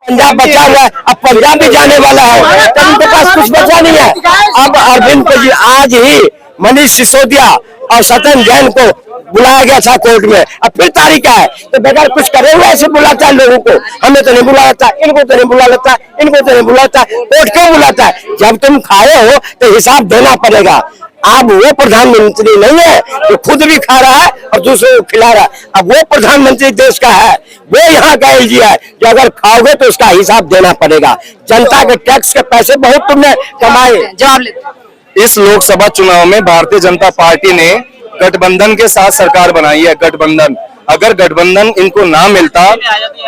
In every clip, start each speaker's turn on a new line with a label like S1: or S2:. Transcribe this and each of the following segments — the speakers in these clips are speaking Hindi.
S1: पंजाब बचा हुआ है, अब पंजाब भी जाने वाला है, तब उनके पास कुछ बचा नहीं है। अब अरविंद को आज ही मनीष सिसोदिया और सत्यन जैन को बुलाया गया था कोर्ट में, अब फिर तारीख है तो बगैर कुछ करे हुए ऐसे बुलाता है लोगों को। हमें तो नहीं बुला लेता, इनको तो नहीं बुला लेता, इनको तो नहीं बुलाता, कोर्ट क्यों बुलाता है? जब तुम खाए हो तो हिसाब देना पड़ेगा। अब वो प्रधानमंत्री नहीं है जो खुद भी खा रहा है और दूसरों को खिला रहा है। अब वो प्रधानमंत्री देश का है, वो यहाँ का एलजी है जो अगर खाओगे तो उसका हिसाब देना पड़ेगा। जनता के टैक्स के पैसे बहुत तुमने कमाए।
S2: जवाब लेते।
S3: इस लोकसभा चुनाव में भारतीय जनता पार्टी ने गठबंधन के साथ सरकार बनाई है। गठबंधन, अगर गठबंधन इनको ना मिलता,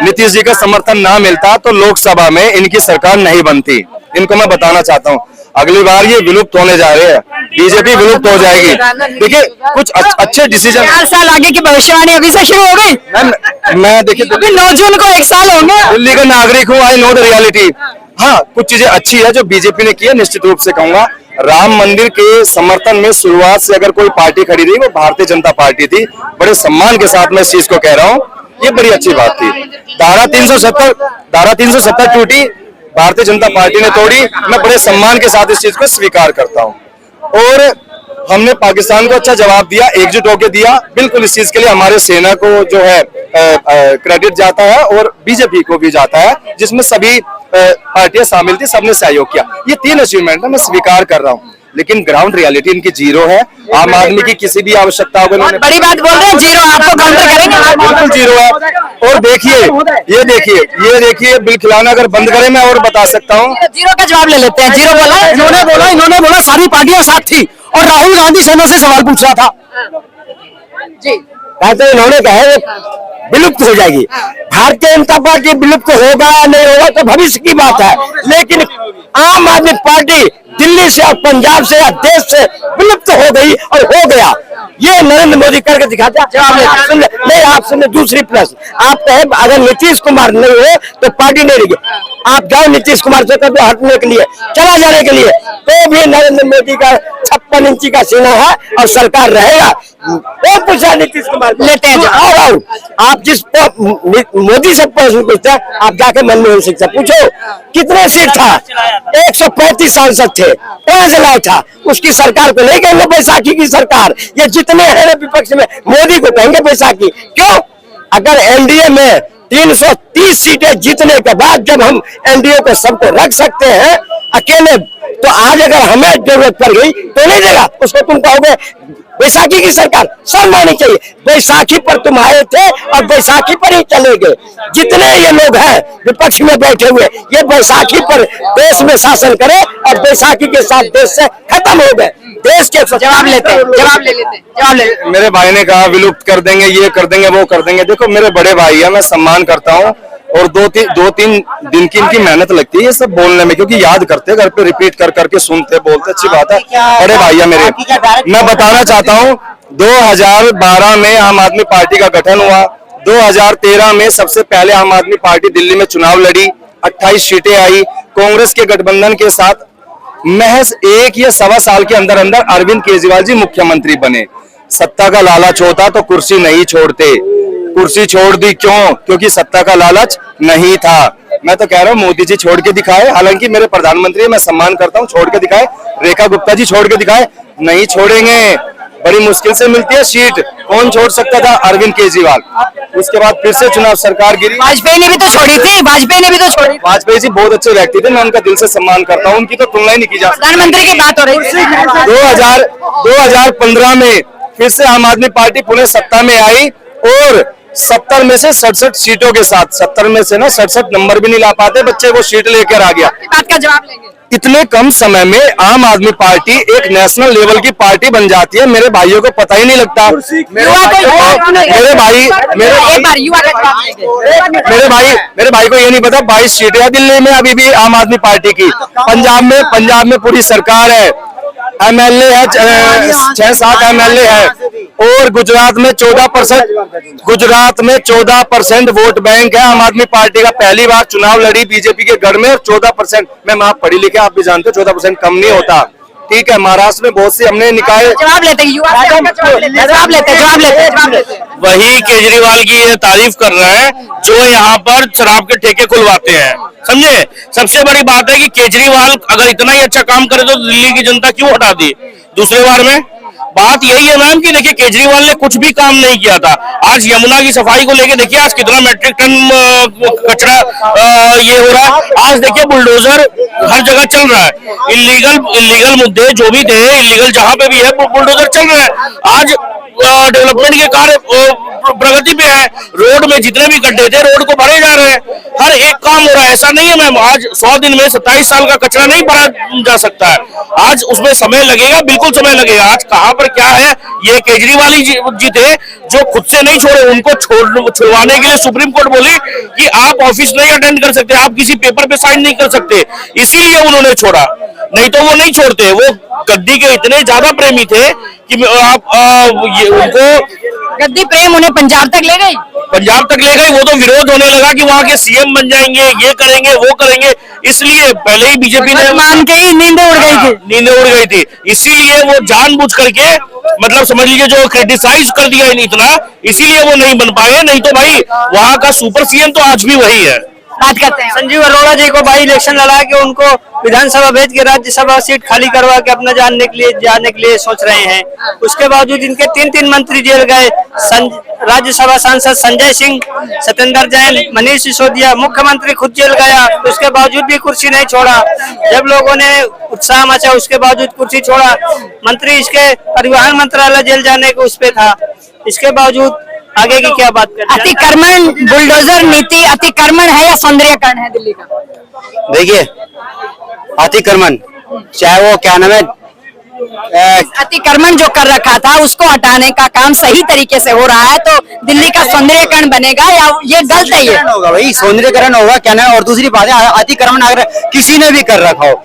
S3: नीतीश जी का समर्थन ना मिलता तो लोकसभा में इनकी सरकार नहीं बनती। इनको मैं बताना चाहता हूँ, अगली बार ये विलुप्त होने जा रहे हैं, बीजेपी विलुप्त हो जाएगी। देखिए कुछ अच्छे डिसीजन।
S2: 4 साल आगे की भविष्यवाणी अभी से शुरू हो गई।
S3: मैं देखिए
S2: 9 जून को 1 साल होंगे।
S3: दिल्ली का नागरिक हूँ, आई नो द रियलिटी। हाँ, कुछ चीजें अच्छी है जो बीजेपी ने की है, निश्चित रूप से कहूंगा। राम मंदिर के समर्थन में शुरुआत से अगर कोई पार्टी खड़ी रही वो भारतीय जनता पार्टी थी। बड़े सम्मान के साथ मैं इस चीज को कह रहा हूँ, ये बड़ी अच्छी बात थी। धारा 370 टूटी, भारतीय जनता पार्टी ने तोड़ी। मैं बड़े सम्मान के साथ इस चीज को स्वीकार करता हूँ और हमने पाकिस्तान को अच्छा जवाब दिया, एकजुट होकर दिया। बिल्कुल इस चीज के लिए हमारे सेना को जो है क्रेडिट जाता है और बीजेपी को भी जाता है, जिसमें सभी पार्टियां शामिल थी, सबने सहयोग किया। ये 3 अचीवमेंट है, मैं स्वीकार कर रहा हूँ। लेकिन ग्राउंड रियलिटी इनकी जीरो है। आम आदमी की किसी भी आवश्यकता हो,
S2: बड़ी बात बोल रहे हैं, जीरो। आपको काउंटर करेंगे?
S3: बिल्कुल जीरो है। और देखिए, ये देखिए बिल खिलाना अगर बंद करें, मैं और बता सकता हूँ।
S2: जीरो का जवाब ले लेते हैं। जीरो बोला,
S1: इन्होंने बोला सारी पार्टियां साथ थी और राहुल गांधी सेना से सवाल पूछ रहा था
S2: जी।
S1: कहते इन्होंने कहा विलुप्त हो जाएगी। भारतीय जनता पार्टी विलुप्त होगा नहीं होगा तो भविष्य की बात है, लेकिन आम आदमी पार्टी दिल्ली से और पंजाब से या देश से विलुप्त हो गई और हो गया। ये नरेंद्र मोदी करके दिखाते हैं। नहीं, आप सुनिए दूसरी प्रश्न। आप कहे अगर नीतीश कुमार नहीं हो तो पार्टी नहीं रहेगी, आप जाओ नीतीश कुमार से कभी हटने के लिए, चला जाने के लिए, तो भी नरेंद्र मोदी का 56 इंची का सीना है और सरकार रहेगा। वो पूछा नीतीश कुमार
S2: लेते हैं
S1: आओ। आप जिस मोदी से प्रश्न पूछते हैं, आप जाके मनमोहन सिंह से पूछो कितने सीट था, 135 सांसद थे, कौन से लाया था? उसकी सरकार को नहीं कहेंगे बैसाखी की सरकार। ये जितने हैं विपक्ष में, मोदी को कहेंगे बैसाखी। क्यों? अगर एनडीए में 330 सीटें जीतने के बाद जब हम एनडीए को सबको रख सकते हैं अकेले, तो आज अगर हमें जरूरत पड़ गई तो नहीं देगा उसको। तुम कहोगे बैसाखी की सरकार, शर्म आनी चाहिए। बैसाखी पर तुम आए थे और बैसाखी पर ही चले गए। जितने ये लोग हैं विपक्ष में बैठे हुए, ये बैसाखी पर देश में शासन करे और बैसाखी के साथ देश से खत्म हो गए। देश के
S2: जवाब लेते हैं, जवाब ले लेते हैं।
S3: मेरे भाई ने कहा विलुप्त कर देंगे, ये कर देंगे, वो कर देंगे। देखो मेरे बड़े भाई है, मैं सम्मान करता हूँ और 2-3 दिन की इनकी मेहनत लगती है ये सब बोलने में, क्योंकि याद करते घर पे रिपीट कर करके सुनते बोलते, अच्छी बात है। बड़े भाई है मेरे। मैं बताना चाहता हूँ 2012 में आम आदमी पार्टी का गठन हुआ। 2013 में सबसे पहले आम आदमी पार्टी दिल्ली में चुनाव लड़ी, 28 सीटें आई। कांग्रेस के गठबंधन के साथ महज 1 या सवा साल के अंदर अंदर अरविंद केजरीवाल जी मुख्यमंत्री बने। सत्ता का लालच होता तो कुर्सी नहीं छोड़ते, कुर्सी छोड़ दी। क्यों? क्योंकि सत्ता का लालच नहीं था। मैं तो कह रहा हूँ मोदी जी छोड़ के दिखाए, हालांकि मेरे प्रधानमंत्री मैं सम्मान करता हूँ, छोड़ के दिखाए। रेखा गुप्ता जी छोड़ के दिखाए, नहीं छोड़ेंगे। बड़ी मुश्किल से मिलती है सीट, कौन छोड़ सकता था? अरविंद केजरीवाल। उसके बाद फिर से चुनाव सरकार गिरी।
S2: वाजपेयी ने भी तो छोड़ी थी, वाजपेयी ने भी तो छोड़ी।
S3: वाजपेयी जी बहुत अच्छे व्यक्ति थे, मैं उनका दिल से सम्मान करता हूँ, उनकी तो तुलना ही नहीं की जा सकती।
S2: प्रधानमंत्री की बात हो रही है।
S3: 2015 में फिर से आम आदमी पार्टी पुणे सत्ता में आई और 70 में से 67 सीटों के साथ, 70 में से ना 67 नंबर भी नहीं ला पाते बच्चे, वो सीट लेकर आ गया।
S2: बात का जवाब लेंगे।
S3: इतने कम समय में आम आदमी पार्टी एक नेशनल लेवल की पार्टी बन जाती है। मेरे भाइयों को पता ही नहीं लगता। मेरे भाई को ये नहीं पता 22 सीटें है दिल्ली में अभी भी आम आदमी पार्टी की। पंजाब में पूरी सरकार है, एमएलए है, 6-7 एमएलए है और गुजरात में 14% वोट बैंक है आम आदमी पार्टी का। पहली बार चुनाव लड़ी बीजेपी के गढ़ में और 14%। मैं आप पढ़ी लिखे, आप भी जानते हो 14% कम नहीं होता। ठीक है, महाराष्ट्र में बहुत सी हमने निकाय
S2: जवाब लेते हैं, युवा से आपका जवाब लेते हैं, जवाब लेते हैं।
S4: वही केजरीवाल की ये तारीफ कर रहे हैं जो यहाँ पर शराब के ठेके खुलवाते हैं, समझे। सबसे बड़ी बात है कि केजरीवाल अगर इतना ही अच्छा काम करे तो दिल्ली की जनता क्यों हटा दी दूसरे बार में। बात यही है मैम कि देखिए केजरीवाल ने कुछ भी काम नहीं किया था। आज यमुना की सफाई को लेके देखिए आज कितना मेट्रिक टन कचरा ये हो रहा है। आज देखिए बुलडोजर हर जगह चल रहा है। इलीगल मुद्दे जो भी थे, इलीगल जहां पे भी है बुलडोजर चल रहा है। आज डेवलपमेंट के कार्य प्रगति पे है। रोड में जितने भी गड्ढे थे रोड को भरे जा रहे हैं। हर एक काम हो रहा है। ऐसा नहीं है मैम आज 100 दिन में 27 साल का कचरा नहीं भरा जा सकता है। आज उसमें समय लगेगा, बिल्कुल समय लगेगा। आज कहां पर क्या है ये केजरीवाल जी थे जो खुद से नहीं छोड़े। उनको छुड़वाने के लिए सुप्रीम कोर्ट बोली कि आप ऑफिस नहीं अटेंड कर सकते, आप किसी पेपर पे साइन नहीं कर सकते, इसीलिए उन्होंने छोड़ा, नहीं तो वो नहीं छोड़ते। वो गद्दी के इतने ज्यादा प्रेमी थे कि उनको
S2: गद्दी प्रेम उन्हें पंजाब तक ले गई।
S4: पंजाब तक ले गई। वो तो विरोध होने लगा कि वहां के सीएम बन जाएंगे, ये करेंगे वो करेंगे। इसलिए पहले ही बीजेपी ने
S2: मान के ही नींदें उड़ गई थी,
S4: नींदें उड़ गई थी। इसीलिए वो जानबूझ करके मतलब समझ लीजिए जो क्रिटिसाइज कर दिया इतना, इसीलिए वो नहीं बन पाए। नहीं तो भाई वहां का सुपर सीएम तो आज भी वही है।
S2: बात करते हैं।
S5: संजीव अरोड़ा जी को बाई इलेक्शन लड़ा के उनको विधानसभा भेज के राज्यसभा सीट खाली करवा के अपना जाने के लिए सोच रहे हैं। उसके बावजूद इनके 3 मंत्री जेल गए। राज्यसभा सांसद संजय सिंह, सत्येंद्र जैन, मनीष सिसोदिया, मुख्यमंत्री खुद जेल गया। उसके बावजूद भी कुर्सी नहीं छोड़ा। जब लोगों ने उत्साह मचा उसके बावजूद कुर्सी छोड़ा। मंत्री इसके परिवहन मंत्रालय जेल जाने को उस पे था। इसके बावजूद आगे की क्या बात करते हैं?
S2: अतिक्रमण बुलडोजर नीति अतिक्रमण है या सौंदर्यकरण है दिल्ली का?
S1: देखिए अतिक्रमण चाहे वो क्या नाम है
S2: अतिक्रमण जो कर रखा था उसको हटाने का काम सही तरीके से हो रहा है तो दिल्ली का सौंदर्यकरण बनेगा या ये गलत है? ये
S1: होगा भाई, सौंदर्यकरण होगा क्या नाम है। और दूसरी बात है अतिक्रमण अगर किसी ने भी कर रखा हो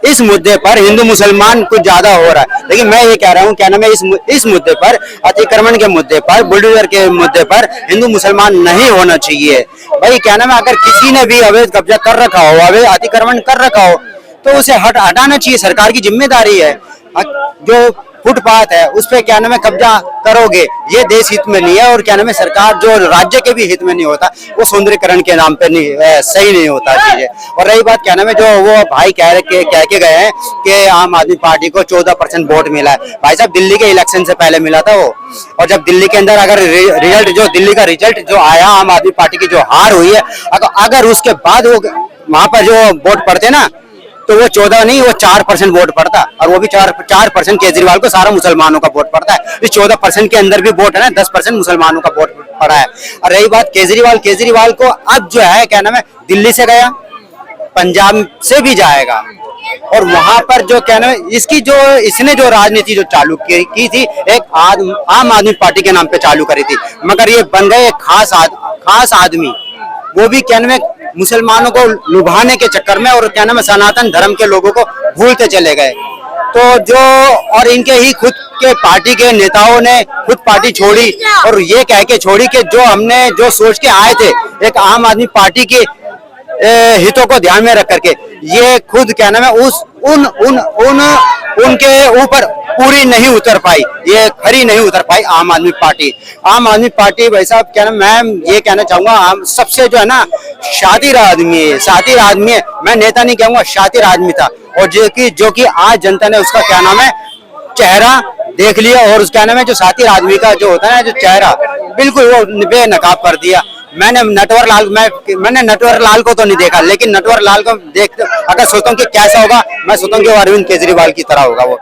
S1: इस मुद्दे पर हिंदू मुसलमान कुछ ज्यादा हो रहा है। लेकिन मैं ये कह रहा हूँ क्या नाम है इस मुद्दे पर, अतिक्रमण के मुद्दे पर, बुलडोजर के मुद्दे पर हिंदू मुसलमान नहीं होना चाहिए भाई। क्या नाम है अगर किसी ने भी अवैध कब्जा कर रखा हो, अवैध अतिक्रमण कर रखा हो तो उसे हटाना चाहिए। सरकार की जिम्मेदारी है। जो फुटपाथ है उस पे क्या नाम है कब्जा करोगे, ये देश हित में नहीं है। और क्या नाम है सरकार जो राज्य के भी हित में नहीं होता, वो सौंदर्यकरण के नाम पे नहीं सही नहीं होता चीजें। और रही बात क्या नाम है जो वो भाई कह के गए हैं कि आम आदमी पार्टी को 14% वोट मिला है। भाई साहब दिल्ली के इलेक्शन से पहले मिला था वो। और जब दिल्ली के अंदर अगर दिल्ली का रिजल्ट जो आया, आम आदमी पार्टी की जो हार हुई है, अगर उसके बाद वो वहां पर जो वोट पड़ते ना तो वो 14 नहीं, वो 4% वोट पड़ता। और वो भी 4% केजरीवाल को सारा मुसलमानों का वोट पड़ता है। इस 14% के अंदर भी वोट है ना, 10% मुसलमानों का वोट पड़ा है। और रही बात केजरीवाल को अब जो है क्या नाम है दिल्ली से गया, पंजाब से भी जाएगा। और वहां पर जो क्या नाम है इसने जो राजनीति जो चालू की थी एक आम आदमी पार्टी के नाम पे चालू करी थी, मगर ये बन गए एक खास आदमी। वो भी क्या नाम है मुसलमानों को लुभाने के चक्कर में और क्या नाम है सनातन धर्म के लोगों को भूलते चले गए। तो जो और इनके ही खुद के पार्टी के नेताओं ने खुद पार्टी छोड़ी और ये कह के छोड़ी कि जो हमने जो सोच के आए थे एक आम आदमी पार्टी के हितों को ध्यान में रख करके, ये खुद क्या नाम है उनके ऊपर पूरी नहीं उतर पाई, ये खरी नहीं उतर पाई आम आदमी पार्टी। भाई साहब क्या नाम, मैं ये कहना चाहूंगा हम सबसे जो है ना शातिर आदमी है। मैं नेता नहीं कहूंगा, शातिर आदमी था। और जो कि आज जनता ने उसका क्या नाम है चेहरा देख लिया। और उसका नाम है जो शातिर आदमी का जो होता है जो चेहरा बिल्कुल वो बेनकाब कर दिया। मैंने नटवर लाल को तो नहीं देखा, लेकिन नटवर लाल को देख अगर सोचता हूँ कि कैसा होगा, मैं सोचता हूँ कि अरविंद केजरीवाल की तरह होगा वो।